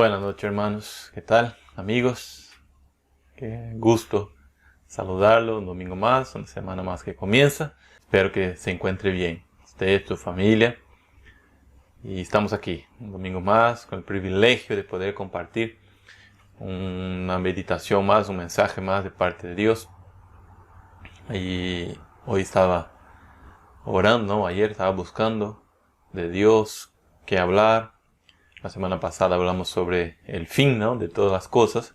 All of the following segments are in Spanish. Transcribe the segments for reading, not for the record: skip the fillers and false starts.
Buenas noches, hermanos. ¿Qué tal, amigos? Qué gusto saludarlo un domingo más, una semana más que comienza. Espero que se encuentre bien, usted, su familia. Y estamos aquí, un domingo más, con el privilegio de poder compartir una meditación más, un mensaje más de parte de Dios. Y hoy estaba orando, ¿no? Ayer estaba buscando de Dios qué hablar. La semana pasada hablamos sobre el fin, ¿no? De todas las cosas.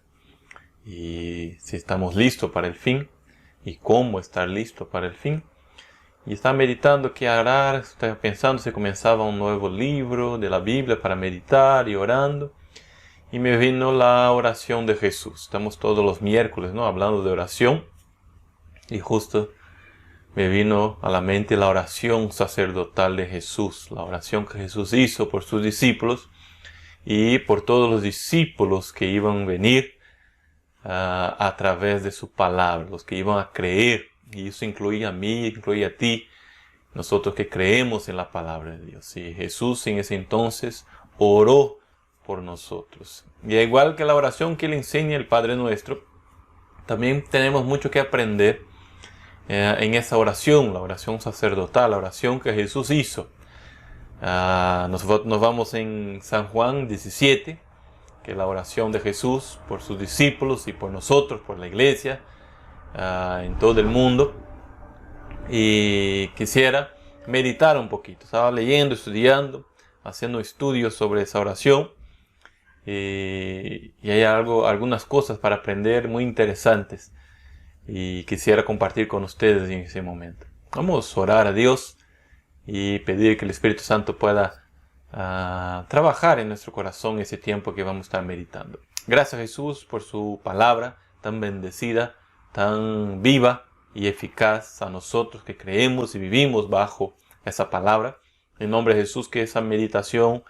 Y si estamos listos para el fin. Y cómo estar listos para el fin. Y estaba meditando qué hará. Estaba pensando si comenzaba un nuevo libro de la Biblia para meditar y orando. Y me vino la oración de Jesús. Estamos todos los miércoles, ¿no? Hablando de oración. Y justo me vino a la mente la oración sacerdotal de Jesús. La oración que Jesús hizo por sus discípulos. Y por todos los discípulos que iban a venir a través de su palabra, los que iban a creer. Y eso incluía a mí, incluía a ti, nosotros que creemos en la palabra de Dios. Y Jesús en ese entonces oró por nosotros. Y al igual que la oración que le enseña el Padre Nuestro, también tenemos mucho que aprender en esa oración, la oración sacerdotal, la oración que Jesús hizo. Nos vamos en San Juan 17, que es la oración de Jesús por sus discípulos y por nosotros, por la iglesia, en todo el mundo. Y quisiera meditar un poquito. Estaba leyendo, estudiando, haciendo estudios sobre esa oración. Y hay algunas cosas para aprender muy interesantes. Y quisiera compartir con ustedes en ese momento. Vamos a orar a Dios y pedir que el Espíritu Santo pueda trabajar en nuestro corazón ese tiempo que vamos a estar meditando. Gracias, Jesús, por su palabra tan bendecida, tan viva y eficaz a nosotros que creemos y vivimos bajo esa palabra. En nombre de Jesús, que esa meditación,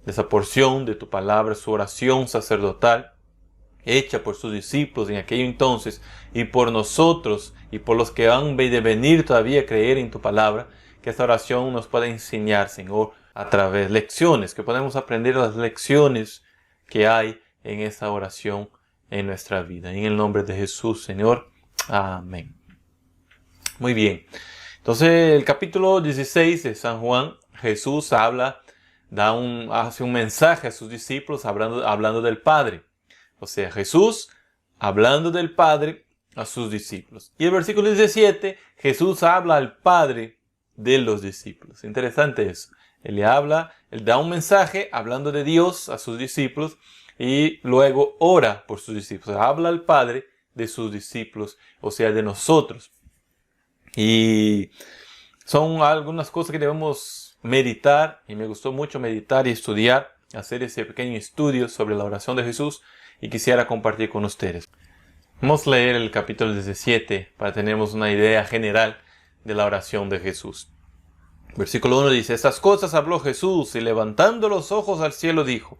esa porción de tu palabra, su oración sacerdotal, hecha por sus discípulos en aquello entonces y por nosotros y por los que han de venir todavía a creer en tu palabra, que esta oración nos pueda enseñar, Señor, a través de lecciones, que podamos aprender las lecciones que hay en esta oración en nuestra vida. En el nombre de Jesús, Señor. Amén. Muy bien. Entonces, el capítulo 16 de San Juan, Jesús hace un mensaje a sus discípulos hablando del Padre. O sea, Jesús hablando del Padre a sus discípulos. Y el versículo 17, Jesús habla al Padre de los discípulos. Interesante eso. Él da un mensaje hablando de Dios a sus discípulos y luego ora por sus discípulos. Habla al Padre de sus discípulos, o sea, de nosotros. Y son algunas cosas que debemos meditar, y me gustó mucho meditar y estudiar, hacer ese pequeño estudio sobre la oración de Jesús, y quisiera compartir con ustedes. Vamos a leer el capítulo 17 para tener una idea general de la oración de Jesús. Versículo 1 dice: Estas cosas habló Jesús y levantando los ojos al cielo dijo: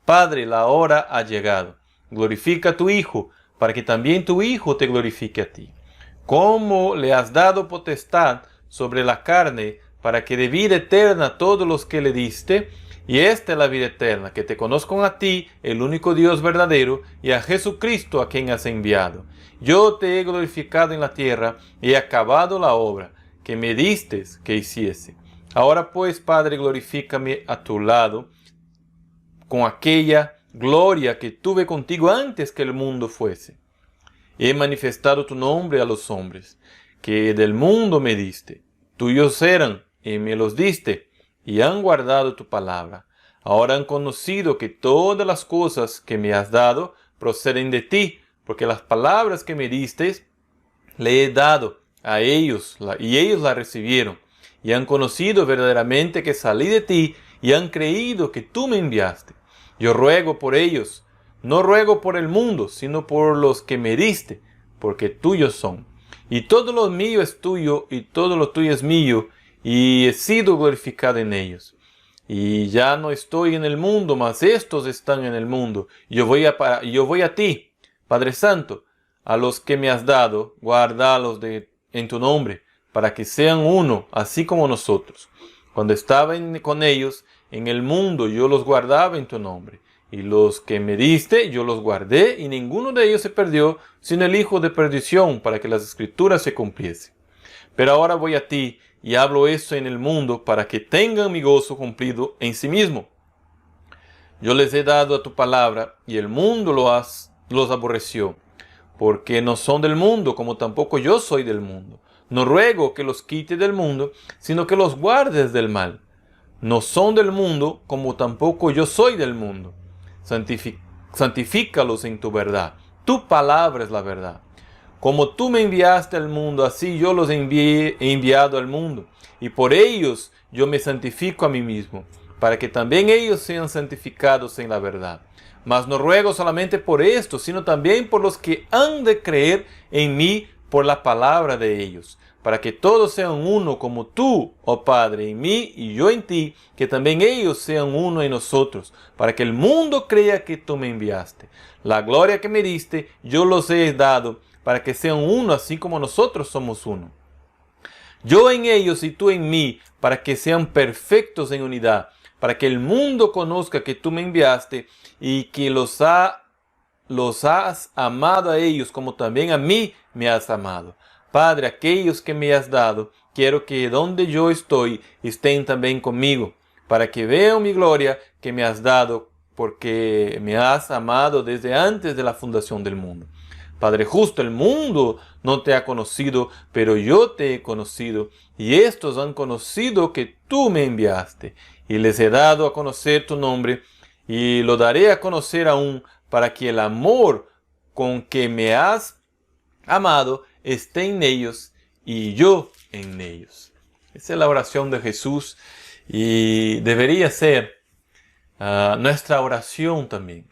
Padre, la hora ha llegado. Glorifica a tu Hijo, para que también tu Hijo te glorifique a ti. Como le has dado potestad sobre la carne, para que dé vida eterna a todos los que le diste, y esta es la vida eterna, que te conozcan a ti, el único Dios verdadero, y a Jesucristo a quien has enviado. Yo te he glorificado en la tierra, y he acabado la obra que me diste que hiciese. Ahora pues, Padre, glorifícame a tu lado, con aquella gloria que tuve contigo antes que el mundo fuese. He manifestado tu nombre a los hombres, que del mundo me diste. Tuyos eran, y me los diste, y han guardado tu palabra. Ahora han conocido que todas las cosas que me has dado proceden de ti, porque las palabras que me diste le he dado a ellos, y ellos las recibieron, y han conocido verdaderamente que salí de ti, y han creído que tú me enviaste. Yo ruego por ellos, no ruego por el mundo, sino por los que me diste, porque tuyos son. Y todo lo mío es tuyo, y todo lo tuyo es mío, y he sido glorificado en ellos. Y ya no estoy en el mundo, mas estos están en el mundo. Yo voy a ti, Padre Santo, a los que me has dado, guárdalos en tu nombre, para que sean uno, así como nosotros. Cuando estaba con ellos en el mundo, yo los guardaba en tu nombre. y los que me diste yo los guardé, y ninguno de ellos se perdió, sino el hijo de perdición, para que las escrituras se cumpliesen. Pero ahora voy a ti, y hablo esto en el mundo, para que tengan mi gozo cumplido en sí mismo. Yo les he dado a tu palabra, y el mundo los aborreció, porque no son del mundo, como tampoco yo soy del mundo. No ruego que los quites del mundo, sino que los guardes del mal. No son del mundo, como tampoco yo soy del mundo. Santifícalos en tu verdad. Tu palabra es la verdad. Como tú me enviaste al mundo, así yo los he enviado al mundo. Y por ellos yo me santifico a mí mismo, para que también ellos sean santificados en la verdad. Mas no ruego solamente por esto, sino también por los que han de creer en mí por la palabra de ellos, para que todos sean uno, como tú, oh Padre, en mí y yo en ti, que también ellos sean uno en nosotros, para que el mundo crea que tú me enviaste. La gloria que me diste, yo los he dado, para que sean uno, así como nosotros somos uno. Yo en ellos y tú en mí, para que sean perfectos en unidad, para que el mundo conozca que tú me enviaste y que los has amado a ellos como también a mí me has amado. Padre, aquellos que me has dado, quiero que donde yo estoy estén también conmigo, para que vean mi gloria que me has dado, porque me has amado desde antes de la fundación del mundo. Padre justo, el mundo no te ha conocido, pero yo te he conocido, y estos han conocido que tú me enviaste, y les he dado a conocer tu nombre, y lo daré a conocer aún, para que el amor con que me has amado esté en ellos y yo en ellos. Esa es la oración de Jesús y debería ser nuestra oración también.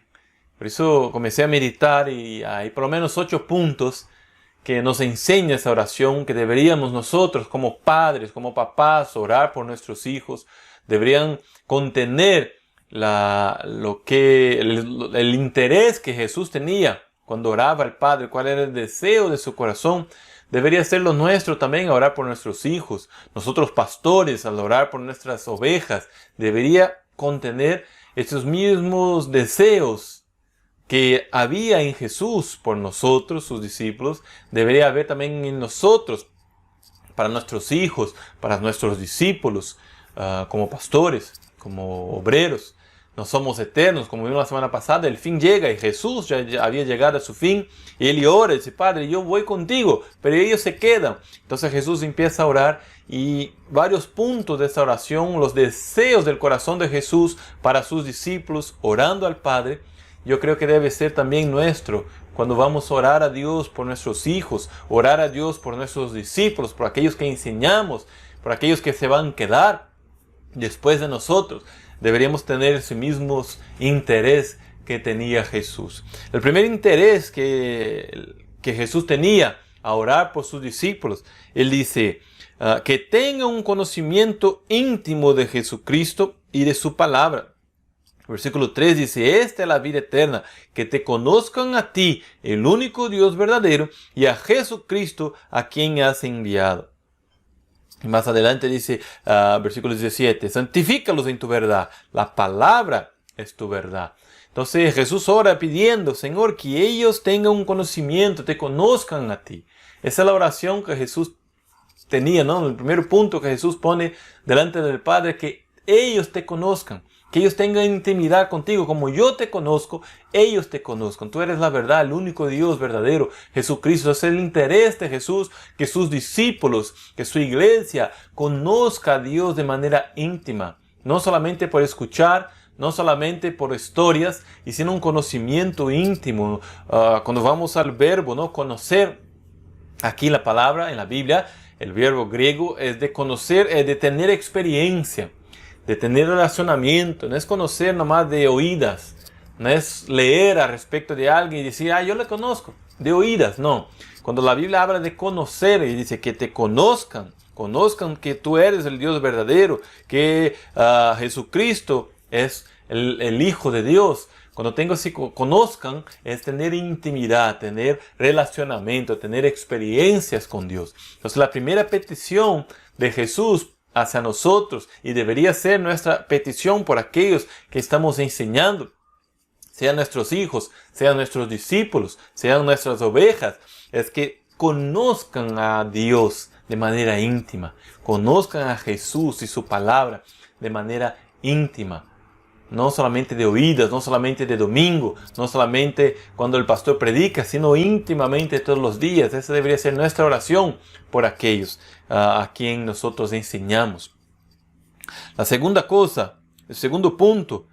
Por eso comencé a meditar y hay por lo menos 8 puntos que nos enseña esa oración que deberíamos nosotros como padres, como papás, orar por nuestros hijos. Deberían contener el interés que Jesús tenía cuando oraba al Padre, cuál era el deseo de su corazón. Debería ser lo nuestro también a orar por nuestros hijos. Nosotros pastores al orar por nuestras ovejas debería contener esos mismos deseos que había en Jesús por nosotros, sus discípulos. Debería haber también en nosotros, para nuestros hijos, para nuestros discípulos, como pastores, como obreros. No somos eternos, como vimos la semana pasada, el fin llega y Jesús ya había llegado a su fin y él ora y dice, Padre, yo voy contigo, pero ellos se quedan. Entonces Jesús empieza a orar y varios puntos de esta oración, los deseos del corazón de Jesús para sus discípulos, orando al Padre, yo creo que debe ser también nuestro cuando vamos a orar a Dios por nuestros hijos, orar a Dios por nuestros discípulos, por aquellos que enseñamos, por aquellos que se van a quedar después de nosotros. Deberíamos tener ese mismo interés que tenía Jesús. El primer interés que Jesús tenía a orar por sus discípulos, él dice, que tengan un conocimiento íntimo de Jesucristo y de su palabra. Versículo 3 dice, esta es la vida eterna, que te conozcan a ti, el único Dios verdadero, y a Jesucristo a quien has enviado. Y más adelante dice, versículo 17, santifícalos en tu verdad, la palabra es tu verdad. Entonces Jesús ora pidiendo, Señor, que ellos tengan un conocimiento, te conozcan a ti. Esa es la oración que Jesús tenía, ¿no? El primer punto que Jesús pone delante del Padre, que ellos te conozcan, que ellos tengan intimidad contigo, como yo te conozco, ellos te conozcan. Tú eres la verdad, el único Dios verdadero, Jesucristo. Es el interés de Jesús que sus discípulos, que su iglesia conozca a Dios de manera íntima, no solamente por escuchar, no solamente por historias, y sino un conocimiento íntimo. Cuando vamos al verbo, ¿no? Conocer, aquí la palabra en la Biblia, el verbo griego es de conocer, es de tener experiencia, de tener relacionamiento. No es conocer nomás de oídas, no es leer al respecto de alguien y decir, yo le conozco, de oídas, no. Cuando la Biblia habla de conocer y dice que te conozcan que tú eres el Dios verdadero, que Jesucristo es el Hijo de Dios. Cuando conozcan es tener intimidad, tener relacionamiento, tener experiencias con Dios. Entonces la primera petición de Jesús hacia nosotros, y debería ser nuestra petición por aquellos que estamos enseñando, sean nuestros hijos, sean nuestros discípulos, sean nuestras ovejas, es que conozcan a Dios de manera íntima, conozcan a Jesús y su palabra de manera íntima. No solamente de oídas, no solamente de domingo, no solamente cuando el pastor predica, sino íntimamente todos los días. Esa debería ser nuestra oración por aquellos a quien nosotros enseñamos. La segunda cosa, el segundo punto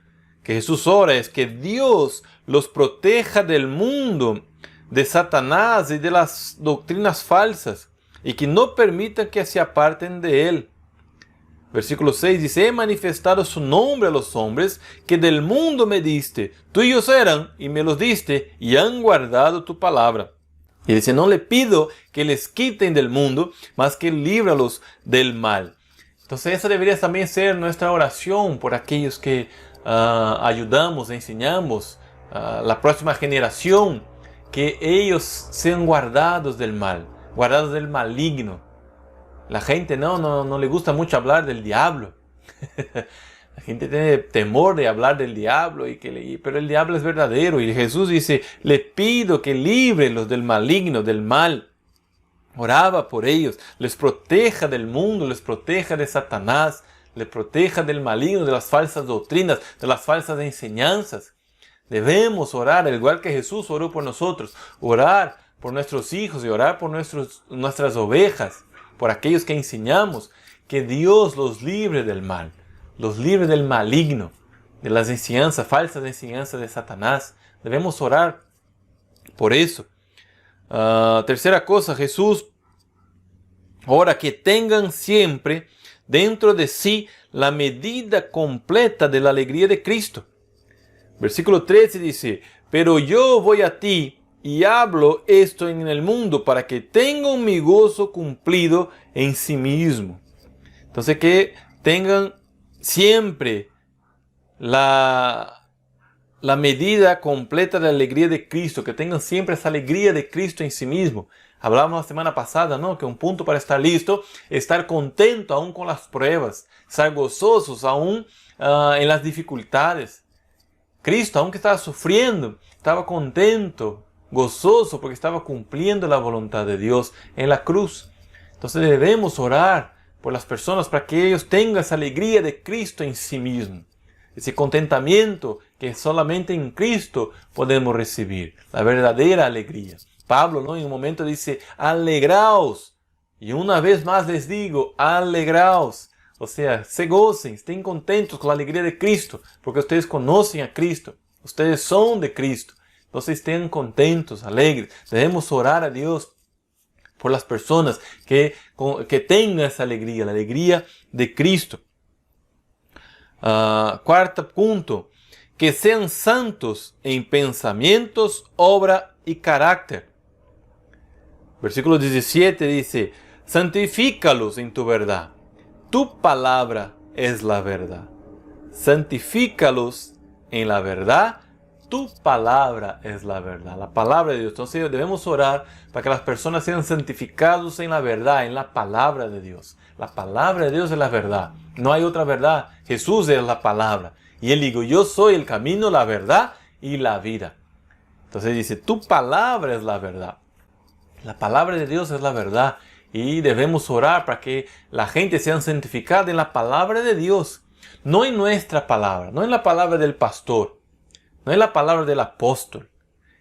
que Jesús ora es que Dios los proteja del mundo, de Satanás y de las doctrinas falsas, y que no permita que se aparten de él. Versículo 6 dice, he manifestado su nombre a los hombres que del mundo me diste. Tuyos eran y me los diste y han guardado tu palabra. Y dice, no le pido que les quiten del mundo, mas que líbralos del mal. Entonces esa debería también ser nuestra oración por aquellos que ayudamos, enseñamos, la próxima generación, que ellos sean guardados del mal, guardados del maligno. La gente no le gusta mucho hablar del diablo. La gente tiene temor de hablar del diablo, pero el diablo es verdadero. Y Jesús dice, le pido que libre los del maligno, del mal. Oraba por ellos, les proteja del mundo, les proteja de Satanás, les proteja del maligno, de las falsas doctrinas, de las falsas enseñanzas. Debemos orar, al igual que Jesús oró por nosotros, orar por nuestros hijos y orar por nuestras ovejas, por aquellos que enseñamos, que Dios los libre del mal, los libre del maligno, de las enseñanzas, falsas enseñanzas de Satanás. Debemos orar por eso. Tercera cosa, Jesús ora que tengan siempre dentro de sí la medida completa de la alegría de Cristo. Versículo 13 dice, pero yo voy a ti y hablo esto en el mundo para que tengan mi gozo cumplido en sí mismo. Entonces que tengan siempre la medida completa de la alegría de Cristo, que tengan siempre esa alegría de Cristo en sí mismo. Hablábamos la semana pasada, ¿no? Que un punto para estar listo es estar contento aún con las pruebas, estar gozosos aún en las dificultades. Cristo, aunque estaba sufriendo, estaba contento, gozoso, porque estaba cumpliendo la voluntad de Dios en la cruz. Entonces debemos orar por las personas para que ellos tengan esa alegría de Cristo en sí mismo. Ese contentamiento que solamente en Cristo podemos recibir. La verdadera alegría. Pablo, ¿no? En un momento dice, alegraos. Y una vez más les digo, alegraos. O sea, se gocen, estén contentos con la alegría de Cristo. Porque ustedes conocen a Cristo. Ustedes son de Cristo. Entonces estén contentos, alegres. Debemos orar a Dios por las personas que tengan esa alegría, la alegría de Cristo. Cuarto punto, que sean santos en pensamientos, obra y carácter. Versículo 17 dice, santifícalos en tu verdad. Tu palabra es la verdad. Santifícalos en la verdad. Tu palabra es la verdad, la palabra de Dios. Entonces debemos orar para que las personas sean santificados en la verdad, en la palabra de Dios. La palabra de Dios es la verdad. No hay otra verdad. Jesús es la palabra. Y Él dijo, yo soy el camino, la verdad y la vida. Entonces dice, tu palabra es la verdad. La palabra de Dios es la verdad. Y debemos orar para que la gente sea santificada en la palabra de Dios. No en nuestra palabra, no en la palabra del pastor. No es la palabra del apóstol,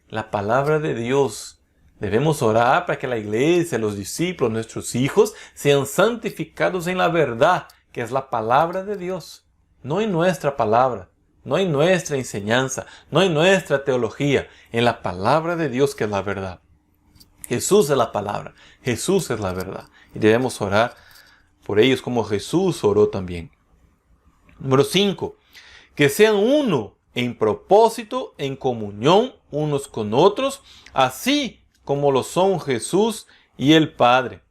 la palabra de Dios. Debemos orar para que la iglesia, los discípulos, nuestros hijos, sean santificados en la verdad, que es la palabra de Dios. No en nuestra palabra, no en nuestra enseñanza, no en nuestra teología, en la palabra de Dios, que es la verdad. Jesús es la palabra, Jesús es la verdad. Y debemos orar por ellos como Jesús oró también. Número 5. Que sean uno en propósito, en comunión unos con otros, así como lo son Jesús y el Padre.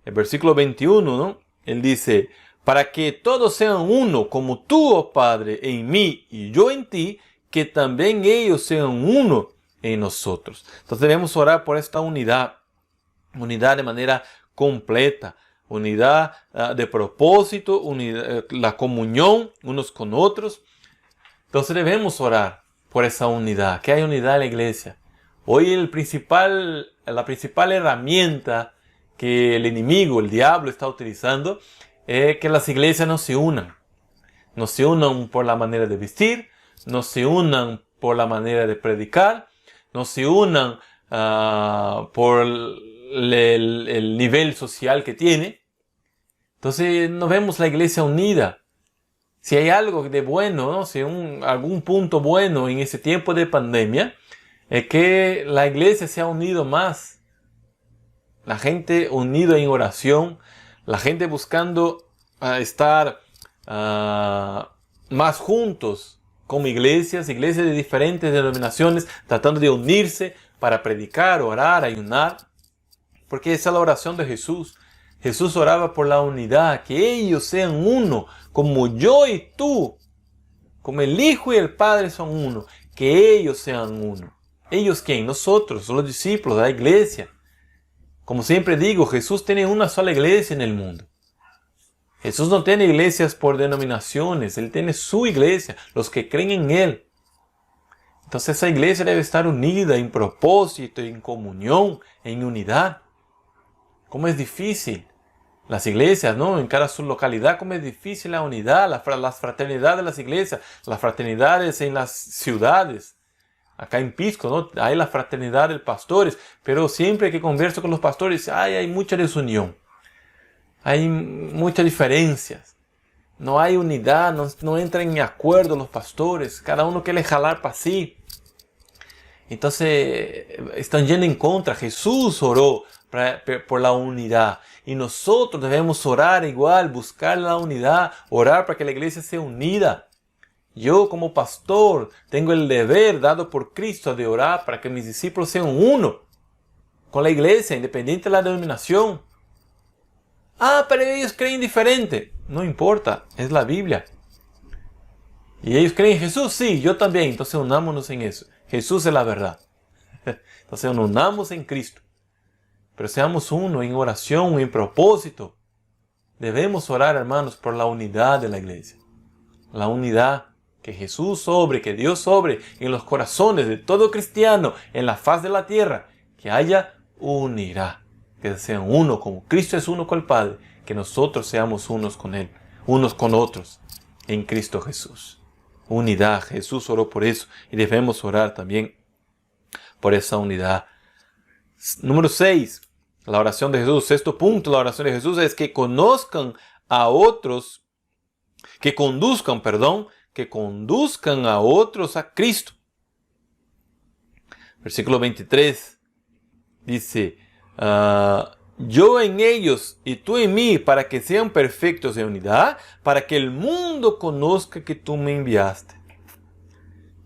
El versículo 21, ¿no? Él dice, para que todos sean uno, como tú, oh Padre, en mí y yo en ti, que también ellos sean uno en nosotros. Entonces debemos orar por esta unidad de manera completa, unidad de propósito, la comunión unos con otros. Entonces debemos orar por esa unidad, que haya unidad en la iglesia. Hoy la principal herramienta que el enemigo, el diablo, está utilizando es que las iglesias no se unan. No se unan por la manera de vestir, no se unan por la manera de predicar, no se unan por el nivel social que tiene. Entonces no vemos la iglesia unida. Si hay algo de bueno, ¿no? Si algún punto bueno en ese tiempo de pandemia, es que la iglesia se ha unido más. La gente unida en oración, la gente buscando estar más juntos como iglesias de diferentes denominaciones, tratando de unirse para predicar, orar, ayunar, porque esa es la oración de Jesús. Jesús oraba por la unidad, que ellos sean uno, como yo y tú, como el Hijo y el Padre son uno, que ellos sean uno. ¿Ellos quién? Nosotros, son los discípulos de la iglesia. Como siempre digo, Jesús tiene una sola iglesia en el mundo. Jesús no tiene iglesias por denominaciones, Él tiene su iglesia, los que creen en Él. Entonces esa iglesia debe estar unida en propósito, en comunión, en unidad. ¿Cómo es difícil? Las iglesias, ¿no? En cada sublocalidad, ¿cómo es difícil la unidad? Las fraternidades de las iglesias, las fraternidades en las ciudades. Acá en Pisco, ¿no? Hay la fraternidad de pastores, pero siempre que converso con los pastores, hay mucha desunión. Hay muchas diferencias. No hay unidad, no entran en acuerdo los pastores. Cada uno quiere jalar para sí. Entonces, están yendo en contra. Jesús oró por la unidad. Y nosotros debemos orar igual, buscar la unidad, orar para que la iglesia sea unida. Yo como pastor tengo el deber dado por Cristo de orar para que mis discípulos sean uno con la iglesia, independiente de la denominación. Pero ellos creen diferente. No importa, es la Biblia. ¿Y ellos creen en Jesús? Sí, yo también. Entonces unámonos en eso. Jesús es la verdad. Entonces unamos en Cristo. Pero seamos uno en oración, en propósito. Debemos orar, hermanos, por la unidad de la iglesia. La unidad, que Jesús sobre, que Dios sobre en los corazones de todo cristiano en la faz de la tierra. Que haya unidad. Que sean uno, como Cristo es uno con el Padre. Que nosotros seamos unos con Él, unos con otros, en Cristo Jesús. Unidad, Jesús oró por eso. Y debemos orar también por esa unidad. Número 6. La oración de Jesús, sexto punto, la oración de Jesús es que conduzcan a otros a Cristo. Versículo 23 dice, yo en ellos y tú en mí, para que sean perfectos en unidad, para que el mundo conozca que tú me enviaste.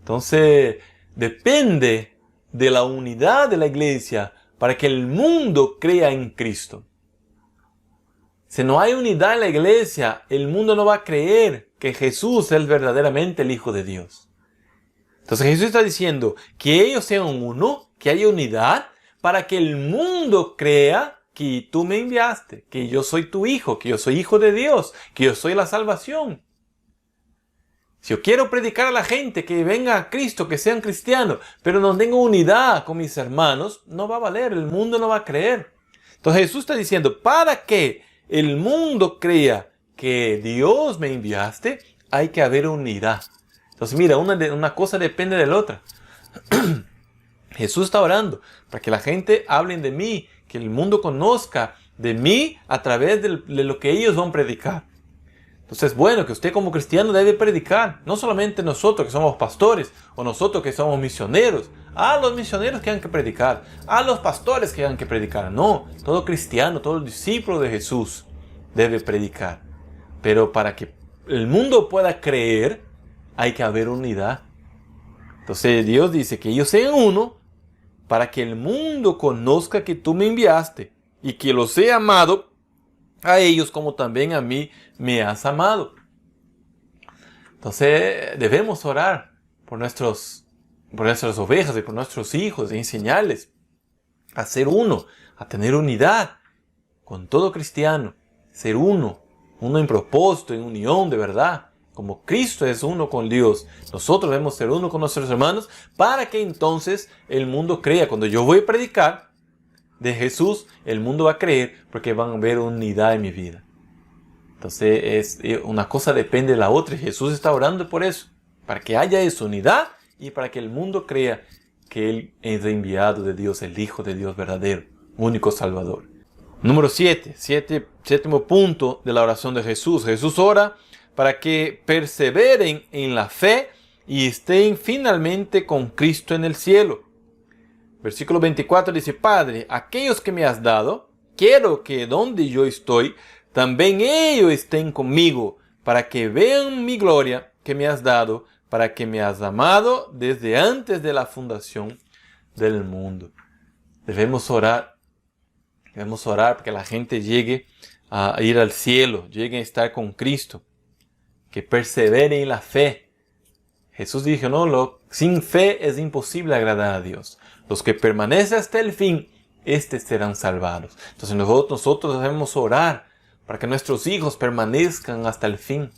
Entonces, depende de la unidad de la iglesia para que el mundo crea en Cristo. Si no hay unidad en la iglesia, el mundo no va a creer que Jesús es verdaderamente el Hijo de Dios. Entonces Jesús está diciendo que ellos sean uno, que haya unidad, para que el mundo crea que tú me enviaste, que yo soy tu hijo, que yo soy hijo de Dios, que yo soy la salvación. Si yo quiero predicar a la gente que venga a Cristo, que sean cristianos, pero no tengo unidad con mis hermanos, no va a valer, el mundo no va a creer. Entonces Jesús está diciendo, para que el mundo crea que Dios me enviaste, hay que haber unidad. Entonces mira, una cosa depende de la otra. Jesús está orando para que la gente hable de mí, que el mundo conozca de mí a través de lo que ellos van a predicar. Entonces, bueno, que usted como cristiano debe predicar, no solamente nosotros que somos pastores o nosotros que somos misioneros, los misioneros que han que predicar, los pastores que han que predicar. No, todo cristiano, todo discípulo de Jesús debe predicar. Pero para que el mundo pueda creer, hay que haber unidad. Entonces Dios dice que ellos sean uno para que el mundo conozca que tú me enviaste y que los he amado a ellos como también a mí me has amado. Entonces debemos orar por nuestras ovejas y por nuestros hijos, y enseñarles a ser uno, a tener unidad con todo cristiano, ser uno en propósito, en unión de verdad, como Cristo es uno con Dios, nosotros debemos ser uno con nuestros hermanos para que entonces el mundo crea. Cuando yo voy a predicar de Jesús, el mundo va a creer porque van a ver unidad en mi vida. Entonces, una cosa depende de la otra y Jesús está orando por eso, para que haya esa unidad y para que el mundo crea que Él es enviado de Dios, el Hijo de Dios verdadero, único Salvador. Número 7, séptimo punto de la oración de Jesús. Jesús ora para que perseveren en la fe y estén finalmente con Cristo en el cielo. Versículo 24 dice: Padre, aquellos que me has dado, quiero que donde yo estoy, también ellos estén conmigo, para que vean mi gloria que me has dado, para que me has amado desde antes de la fundación del mundo. Debemos orar para que la gente llegue a ir al cielo, llegue a estar con Cristo, que persevere en la fe. Jesús dijo, sin fe es imposible agradar a Dios. Los que permanecen hasta el fin, estos serán salvados. Entonces nosotros debemos orar para que nuestros hijos permanezcan hasta el fin.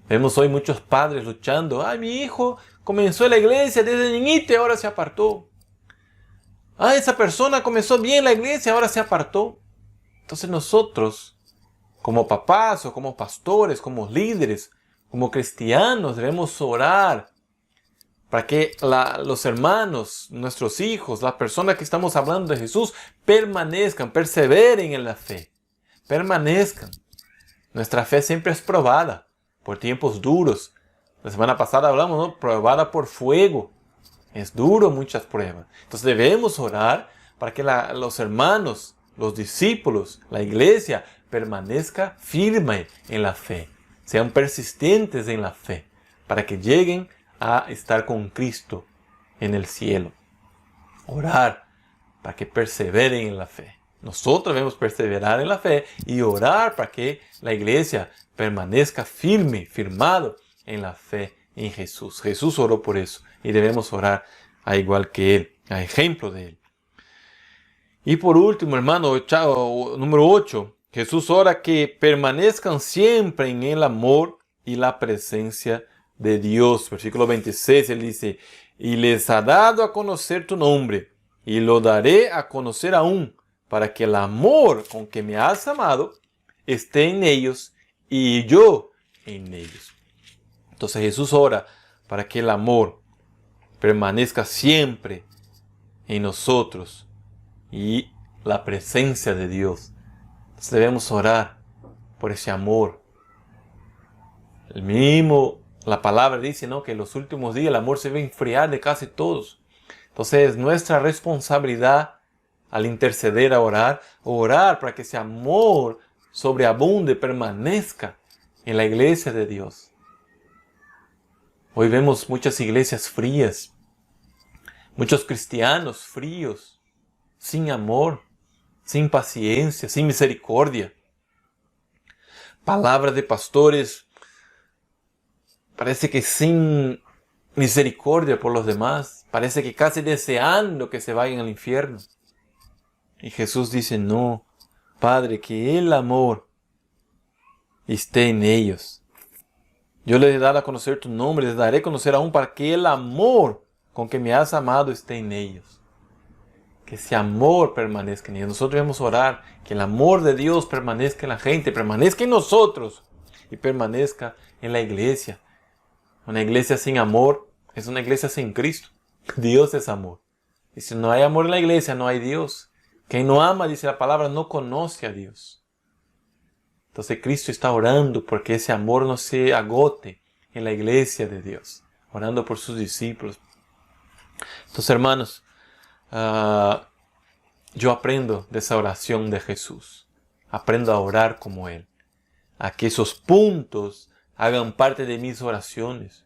Vemos hoy muchos padres luchando. Mi hijo comenzó en la iglesia desde niñito y ahora se apartó. Esa persona comenzó bien la iglesia, ahora se apartó. Entonces nosotros, como papás o como pastores, como líderes, como cristianos, debemos orar para que los hermanos, nuestros hijos, las personas que estamos hablando de Jesús, permanezcan, perseveren en la fe. Permanezcan. Nuestra fe siempre es probada por tiempos duros. La semana pasada hablamos, probada por fuego. Es duro muchas pruebas. Entonces debemos orar para que los hermanos, los discípulos, la iglesia permanezca firme en la fe. Sean persistentes en la fe para que lleguen a estar con Cristo en el cielo. Orar para que perseveren en la fe. Nosotros debemos perseverar en la fe y orar para que la iglesia permanezca firmado en la fe en Jesús. Jesús oró por eso y debemos orar a igual que Él, a ejemplo de Él. Y por último, hermano, número 8, Jesús ora que permanezcan siempre en el amor y la presencia de Dios. Versículo 26, Él dice, y les ha dado a conocer tu nombre, y lo daré a conocer aún, para que el amor con que me has amado esté en ellos y yo en ellos. Entonces Jesús ora para que el amor permanezca siempre en nosotros y la presencia de Dios. Entonces debemos orar por ese amor. La palabra dice, que en los últimos días el amor se va a enfriar de casi todos. Entonces es nuestra responsabilidad al interceder, a orar para que ese amor sobreabunde, permanezca en la iglesia de Dios. Hoy vemos muchas iglesias frías, muchos cristianos fríos, sin amor, sin paciencia, sin misericordia. Palabras de pastores, parece que sin misericordia por los demás, parece que casi deseando que se vayan al infierno. Y Jesús dice, no, Padre, que el amor esté en ellos. Yo les daré a conocer tu nombre, les daré a conocer aún para que el amor con que me has amado esté en ellos. Que ese amor permanezca en ellos. Nosotros debemos orar que el amor de Dios permanezca en la gente, permanezca en nosotros y permanezca en la iglesia. Una iglesia sin amor es una iglesia sin Cristo. Dios es amor. Y si no hay amor en la iglesia, no hay Dios. Quien no ama, dice la palabra, no conoce a Dios. Entonces Cristo está orando porque ese amor no se agote en la iglesia de Dios. Orando por sus discípulos. Entonces, hermanos, yo aprendo de esa oración de Jesús. Aprendo a orar como Él. A que esos puntos hagan parte de mis oraciones.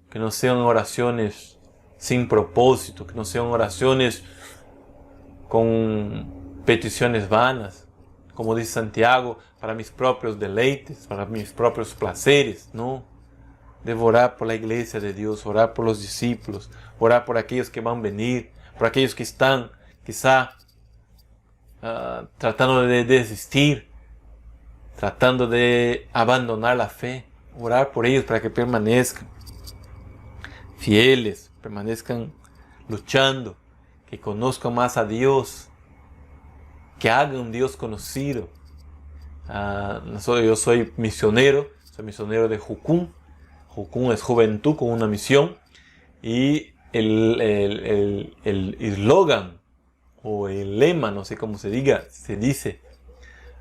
Que no sean oraciones sin propósito. Que no sean oraciones con peticiones vanas, como dice Santiago, para mis propios deleites, para mis propios placeres. No, debo orar por la iglesia de Dios, orar por los discípulos, orar por aquellos que van a venir, por aquellos que están quizá tratando de desistir, tratando de abandonar la fe. Orar por ellos para que permanezcan fieles, permanezcan luchando, que conozcan más a Dios, que hagan un Dios conocido. Yo soy misionero de Jucún. Jucún es juventud con una misión. Y el eslogan o el lema, no sé cómo se dice,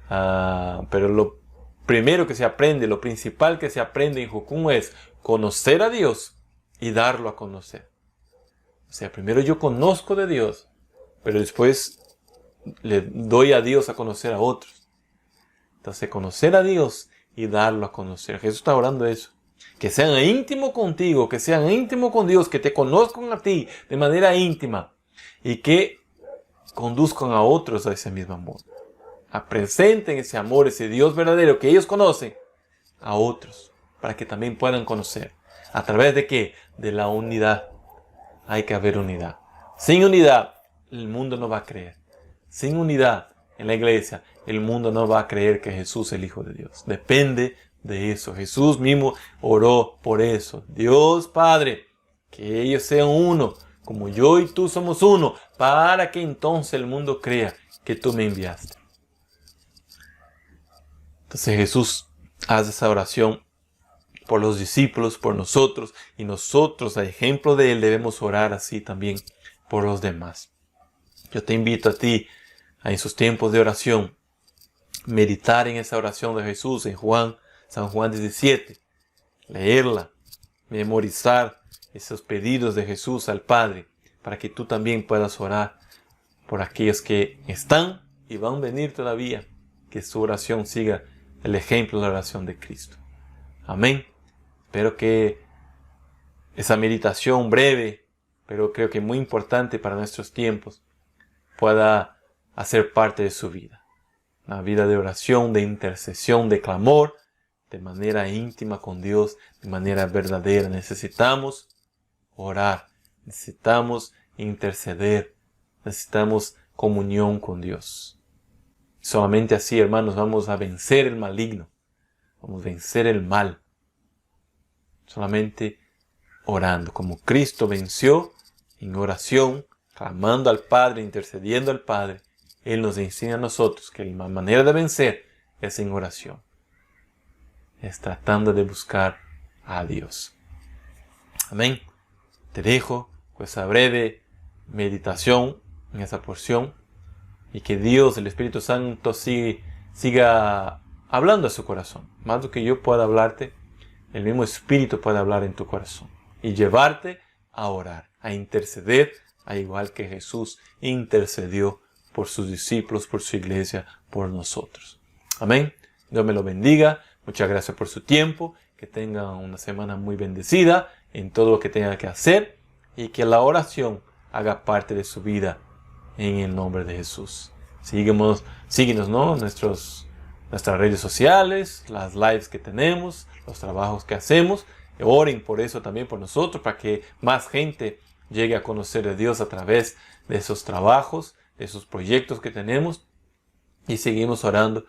pero lo primero que se aprende, lo principal que se aprende en Jucún es conocer a Dios y darlo a conocer. O sea, primero yo conozco de Dios, pero después le doy a Dios a conocer a otros. Entonces, conocer a Dios y darlo a conocer. Jesús está orando eso. Que sean íntimos contigo, que sean íntimos con Dios, que te conozcan a ti de manera íntima y que conduzcan a otros a ese mismo amor. Presenten ese amor, ese Dios verdadero que ellos conocen a otros, para que también puedan conocer. ¿A través de qué? De la unidad. Hay que haber unidad. Sin unidad, el mundo no va a creer. Sin unidad en la iglesia, el mundo no va a creer que Jesús es el Hijo de Dios. Depende de eso. Jesús mismo oró por eso. Dios Padre, que ellos sean uno, como yo y tú somos uno, para que entonces el mundo crea que tú me enviaste. Entonces Jesús hace esa oración por los discípulos, por nosotros, y nosotros, a ejemplo de Él, debemos orar así también por los demás. Yo te invito a ti, en esos tiempos de oración, meditar en esa oración de Jesús en San Juan 17, leerla, memorizar esos pedidos de Jesús al Padre, para que tú también puedas orar por aquellos que están y van a venir todavía, que su oración siga el ejemplo de la oración de Cristo. Amén. Espero que esa meditación breve, pero creo que muy importante para nuestros tiempos, pueda hacer parte de su vida. Una vida de oración, de intercesión, de clamor, de manera íntima con Dios, de manera verdadera. Necesitamos orar, necesitamos interceder, necesitamos comunión con Dios. Solamente así, hermanos, vamos a vencer el maligno, vamos a vencer el mal. Solamente orando, como Cristo venció en oración, clamando al Padre, intercediendo al Padre. Él nos enseña a nosotros que la manera de vencer es en oración. Es tratando de buscar a Dios. Amén. Te dejo con esa breve meditación en esa porción y que Dios, el Espíritu Santo, siga hablando a su corazón. Más do que yo pueda hablarte, el mismo Espíritu puede hablar en tu corazón y llevarte a orar, a interceder, a igual que Jesús intercedió por sus discípulos, por su iglesia, por nosotros. Amén. Dios me lo bendiga. Muchas gracias por su tiempo. Que tenga una semana muy bendecida en todo lo que tenga que hacer y que la oración haga parte de su vida en el nombre de Jesús. Síguenos, ¿no? Nuestras redes sociales, las lives que tenemos, los trabajos que hacemos. Oren por eso también por nosotros, para que más gente llegue a conocer a Dios a través de esos trabajos, de esos proyectos que tenemos. Y seguimos orando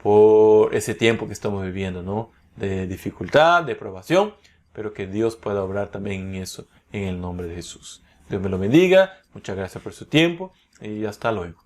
por ese tiempo que estamos viviendo, ¿no? De dificultad, de probación, pero que Dios pueda obrar también en eso, en el nombre de Jesús. Dios me lo bendiga. Muchas gracias por su tiempo y hasta luego.